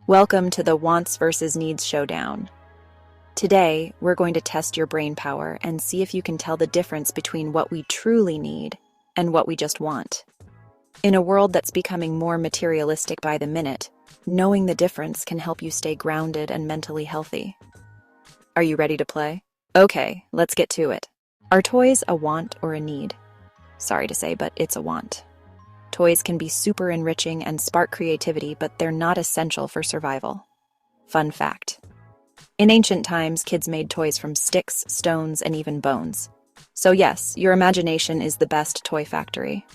Welcome to the Wants versus Needs Showdown. Today, we're going to test your brain power and see if you can tell the difference between what we truly need and what we just want. In a world that's becoming more materialistic by the minute, knowing the difference can help you stay grounded and mentally healthy. Are you ready to play? Okay, let's get to it. Are toys a want or a need? Sorry to say, but it's a want. Toys can be super enriching and spark creativity, but they're not essential for survival. Fun fact. In ancient times, kids made toys from sticks, stones, and even bones. So yes, your imagination is the best toy factory.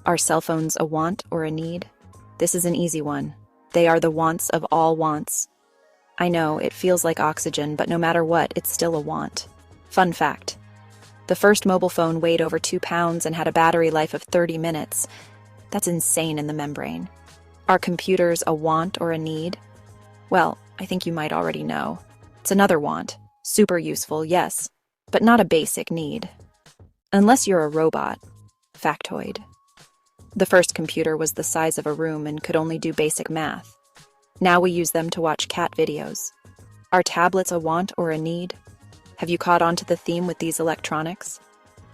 Are cell phones a want or a need? This is an easy one. They are the wants of all wants. I know, it feels like oxygen, but no matter what, it's still a want. Fun fact. The first mobile phone weighed over 2 pounds and had a battery life of 30 minutes. That's insane in the membrane. Are computers a want or a need? Well, I think you might already know. It's another want. Super useful, yes, but not a basic need. Unless you're a robot. Factoid. The first computer was the size of a room and could only do basic math. Now we use them to watch cat videos. Are tablets a want or a need? Have you caught on to the theme with these electronics?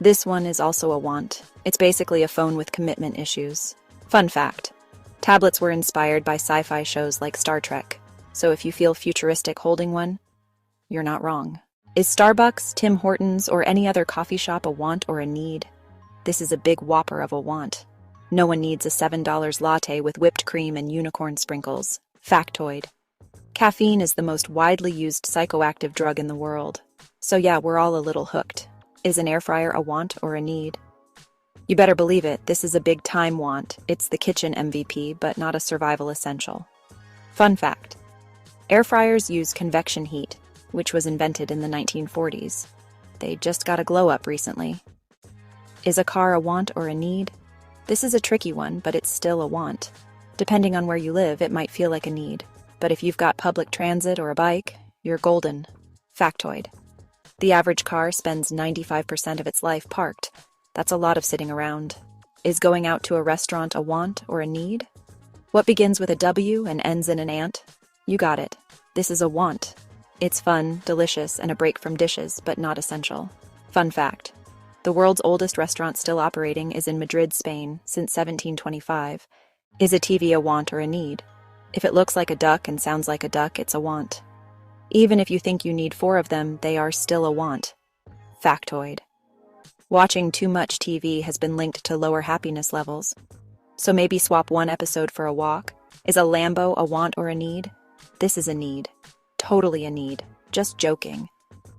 This one is also a want. It's basically a phone with commitment issues. Fun fact. Tablets were inspired by sci-fi shows like Star Trek, so if you feel futuristic holding one, you're not wrong. Is Starbucks, Tim Hortons, or any other coffee shop a want or a need? This is a big whopper of a want. No one needs a $7 latte with whipped cream and unicorn sprinkles. Factoid. Caffeine is the most widely used psychoactive drug in the world. So yeah, we're all a little hooked. Is an air fryer a want or a need? You better believe it, this is a big time want. It's the kitchen MVP, but not a survival essential. Fun fact. Air fryers use convection heat, which was invented in the 1940s. They just got a glow up recently. Is a car a want or a need? This is a tricky one, but it's still a want. Depending on where you live, it might feel like a need. But if you've got public transit or a bike, you're golden. Factoid. The average car spends 95% of its life parked. That's a lot of sitting around. Is going out to a restaurant a want or a need? What begins with a W and ends in an ant? You got it. This is a want. It's fun, delicious, and a break from dishes, but not essential. Fun fact. The world's oldest restaurant still operating is in Madrid, Spain, since 1725. Is a TV a want or a need? If it looks like a duck and sounds like a duck, it's a want. Even if you think you need 4 of them, they are still a want. Factoid. Watching too much TV has been linked to lower happiness levels. So maybe swap one episode for a walk. Is a Lambo a want or a need? This is a need. Totally a need. Just joking.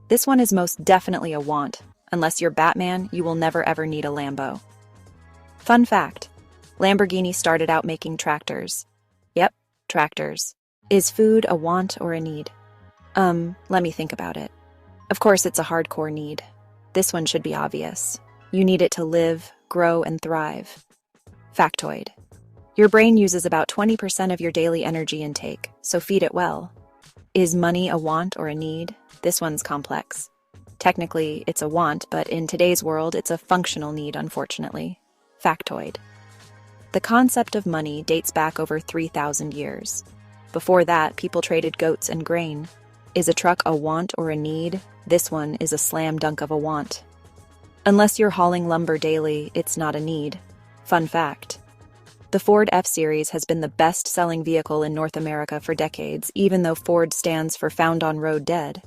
This one is most definitely a want. Unless you're Batman, you will never ever need a Lambo. Fun fact. Lamborghini started out making tractors. Yep, tractors. Is food a want or a need? Let me think about it. Of course, it's a hardcore need. This one should be obvious. You need it to live, grow, and thrive. Factoid. Your brain uses about 20% of your daily energy intake, so feed it well. Is money a want or a need? This one's complex. Technically, it's a want, but in today's world, it's a functional need, unfortunately. Factoid. The concept of money dates back over 3,000 years. Before that, people traded goats and grain. Is a truck a want or a need? This one is a slam dunk of a want. Unless you're hauling lumber daily, it's not a need. Fun fact. The Ford F-Series has been the best-selling vehicle in North America for decades, even though Ford stands for Found on Road Dead.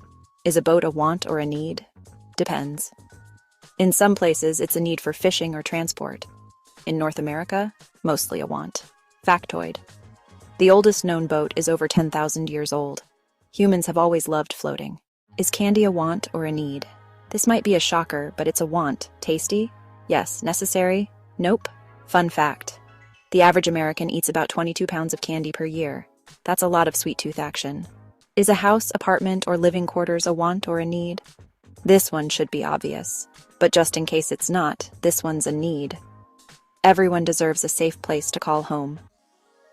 Is a boat a want or a need? Depends. In some places, it's a need for fishing or transport. In North America, mostly a want. Factoid. The oldest known boat is over 10,000 years old. Humans have always loved floating. Is candy a want or a need? This might be a shocker, but it's a want. Tasty? Yes. Necessary? Nope. Fun fact. The average American eats about 22 pounds of candy per year. That's a lot of sweet tooth action. Is a house, apartment, or living quarters a want or a need? This one should be obvious. But just in case it's not, this one's a need. Everyone deserves a safe place to call home.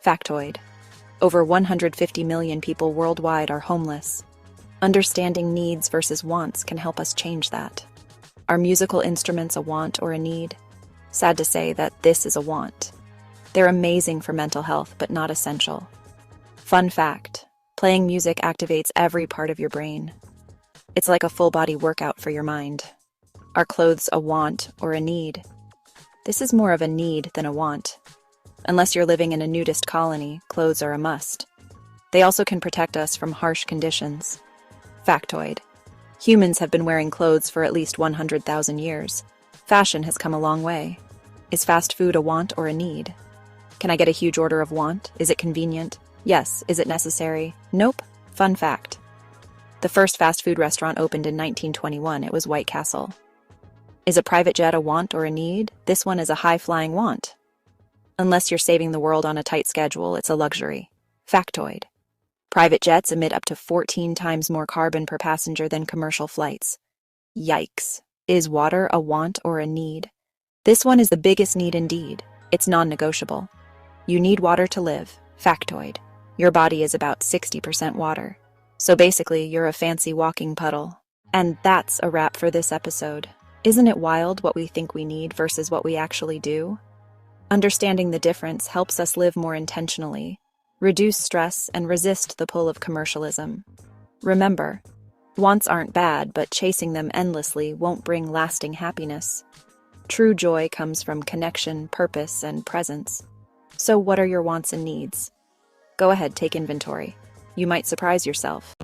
Factoid. Over 150 million people worldwide are homeless. Understanding needs versus wants can help us change that. Are musical instruments a want or a need? Sad to say that this is a want. They're amazing for mental health, but not essential. Fun fact, Playing music activates every part of your brain. It's like a full-body workout for your mind. Are clothes a want or a need? This is more of a need than a want. Unless you're living in a nudist colony, clothes are a must. They also can protect us from harsh conditions. Factoid: humans have been wearing clothes for at least 100,000 years. Fashion has come a long way. Is fast food a want or a need? Can I get a huge order of want? Is it convenient? Yes. Is it necessary? Nope. Fun fact: the first fast food restaurant opened in 1921. It was White Castle. Is a private jet a want or a need? This one is a high-flying want. Unless you're saving the world on a tight schedule, it's a luxury. Factoid: private jets emit up to 14 times more carbon per passenger than commercial flights. Yikes. Is water a want or a need? This one is the biggest need indeed. It's non-negotiable. You need water to live. Factoid: your body is about 60% water. So basically, you're a fancy walking puddle. And that's a wrap for this episode. Isn't it wild what we think we need versus what we actually do? Understanding the difference helps us live more intentionally, reduce stress, and resist the pull of commercialism. Remember, wants aren't bad, but chasing them endlessly won't bring lasting happiness. True joy comes from connection, purpose, and presence. So what are your wants and needs? Go ahead, take inventory. You might surprise yourself.